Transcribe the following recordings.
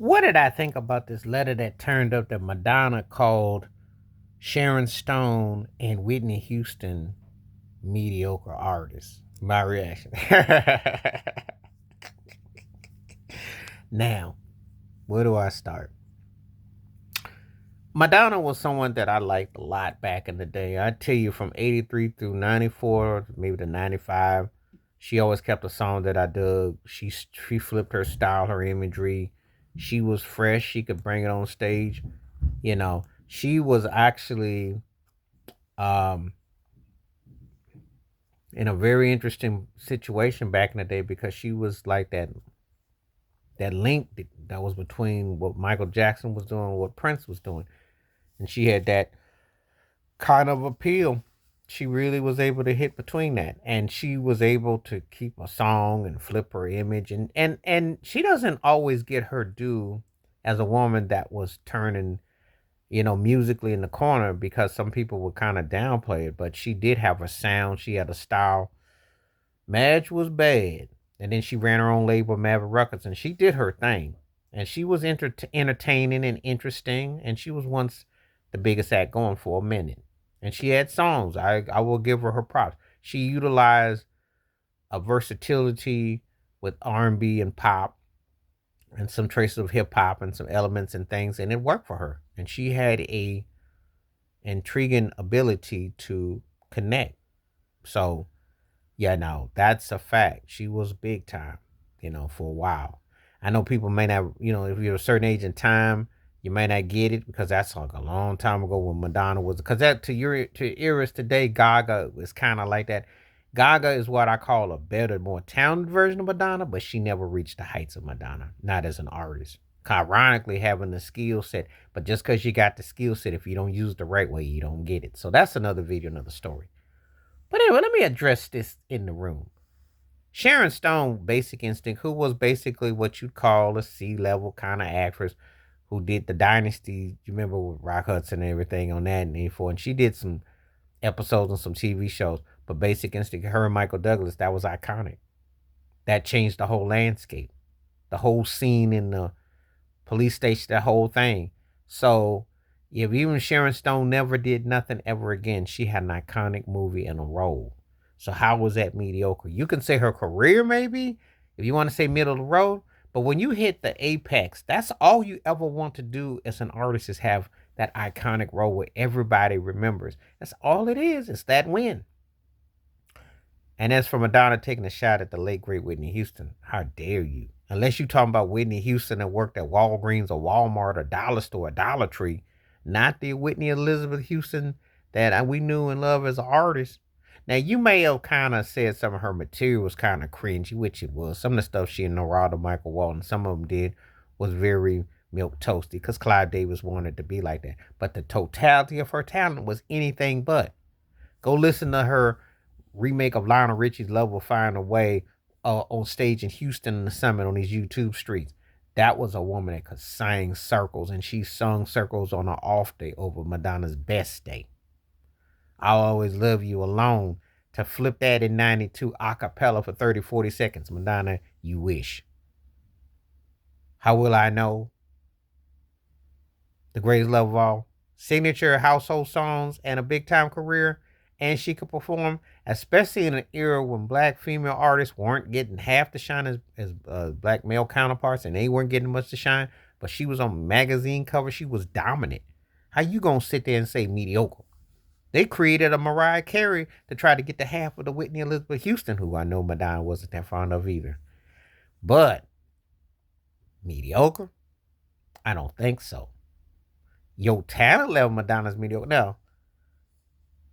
What did I think about this letter that turned up that Madonna called Sharon Stone and Whitney Houston mediocre artists? My reaction. Now, where do I start? Madonna was someone that I liked a lot back in the day. I tell you, from 83 through 94, maybe to 95, she always kept a song that I dug. She flipped her style, her imagery. She was fresh. She could bring it on stage. She was actually um, in a very interesting situation back in the day because she was like that link that was between what Michael Jackson was doing and what Prince was doing. And she had that kind of appeal. She really was able to hit between that, and she was able to keep a song and flip her image, and she doesn't always get her due as a woman that was turning, musically in the corner, because some people would kind of downplay it, but she did have a sound. She had a style. Madge was bad, and then she ran her own label, Maverick Records, and she did her thing, and she was entertaining and interesting, and she was once the biggest act going for a minute, and she had songs. I will give her props. She utilized a versatility with R&B and pop, and some traces of hip hop and some elements and things, and it worked for her. And she had a intriguing ability to connect. So yeah, no, that's a fact. She was big time, for a while. I know people may not, if you're a certain age and time, you may not get it because that's like a long time ago when Madonna was. Because that to eras today, Gaga is kind of like that. Gaga is what I call a better, more talented version of Madonna, but she never reached the heights of Madonna, not as an artist. Ironically, having the skill set, but just because you got the skill set, if you don't use it the right way, you don't get it. So that's another video, another story. But anyway, let me address this in the room. Sharon Stone, Basic Instinct, who was basically what you'd call a C-level kind of actress who did the Dynasty. You remember with Rock Hudson and everything on that and 84. And she did some episodes on some TV shows. But Basic Instinct, her and Michael Douglas, that was iconic. That changed the whole landscape. The whole scene in the police station, that whole thing. So if even Sharon Stone never did nothing ever again, she had an iconic movie and a role. So how was that mediocre? You can say her career maybe, if you want to say middle of the road, but when you hit the apex, that's all you ever want to do as an artist, is have that iconic role where everybody remembers. That's all it is. It's that win. And as for Madonna taking a shot at the late great Whitney Houston, how dare you? Unless you talking about Whitney Houston that worked at Walgreens or Walmart or Dollar Store or Dollar Tree, not the Whitney Elizabeth Houston that we knew and loved as an artist. Now you may have kind of said some of her material was kind of cringy, which it was. Some of the stuff she and Narada Michael Walton, some of them did, was very milk toasty because Clive Davis wanted to be like that. But the totality of her talent was anything but. Go listen to her remake of Lionel Richie's Love Will Find a Way on stage in Houston in the Summit on these YouTube streets. That was a woman that could sing circles, and she sung circles on her off day over Madonna's best day. I'll Always Love You Alone. To flip that in 92 a cappella for 30, 40 seconds. Madonna, you wish. How Will I Know? The Greatest Love of All. Signature household songs and a big time career. And she could perform, especially in an era when black female artists weren't getting half the shine as black male counterparts, and they weren't getting much to shine. But she was on magazine covers. She was dominant. How you gonna sit there and say mediocre? They created a Mariah Carey to try to get the half of the Whitney Elizabeth Houston, who I know Madonna wasn't that fond of either. But mediocre? I don't think so. Your talent level, Madonna's mediocre. Now,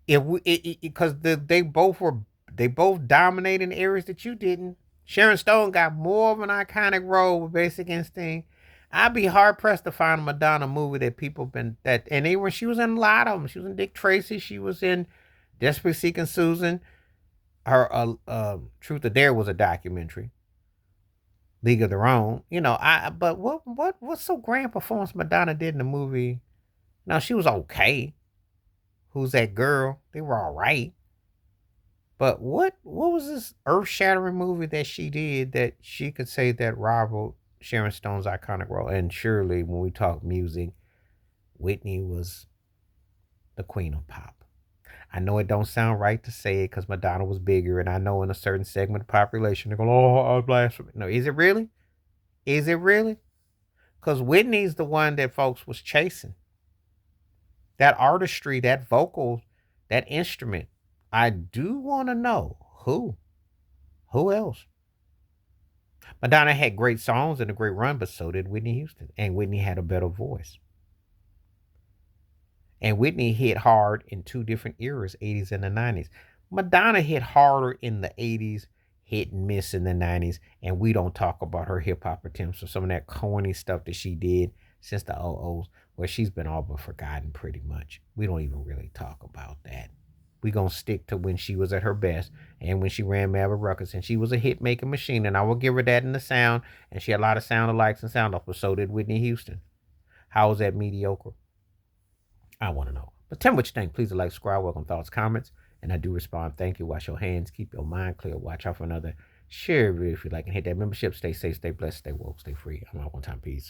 if we, because they both dominated in areas that you didn't. Sharon Stone got more of an iconic role with Basic Instinct. I'd be hard pressed to find a Madonna movie that people been that, and she was in a lot of them. She was in Dick Tracy. She was in Desperate Seeking Susan. Her Truth or Dare was a documentary. League of Their Own. But what's so grand performance Madonna did in the movie? Now she was okay. Who's That Girl? They were all right. But what was this earth shattering movie that she did that she could say that rivaled Sharon Stone's iconic role. And surely, when we talk music, Whitney was the queen of pop. I know it don't sound right to say it because Madonna was bigger, and I know in a certain segment of the population they're going, "Oh, blasphemy." No, is it really? Is it really? Because Whitney's the one that folks was chasing. That artistry, that vocal, that instrument. I do want to know who. Who else? Madonna had great songs and a great run, but so did Whitney Houston. And Whitney had a better voice. And Whitney hit hard in two different eras, 80s and the 90s. Madonna hit harder in the 80s, hit and miss in the 90s. And we don't talk about her hip hop attempts or some of that corny stuff that she did since the '00s, where she's been all but forgotten pretty much. We don't even really talk about that. We gonna stick to when she was at her best and when she ran Maverick Ruckus, and she was a hit making machine, and I will give her that in the sound. And she had a lot of sound alikes and sound offs, but so did Whitney Houston. How was that mediocre? I want to know. But tell me what you think. Please like, subscribe, welcome thoughts, comments, and I do respond. Thank you. Wash your hands, keep your mind clear, watch out for another. Share it if you like, and hit that membership. Stay safe, stay blessed, stay woke, stay free. I'm out one time. Peace.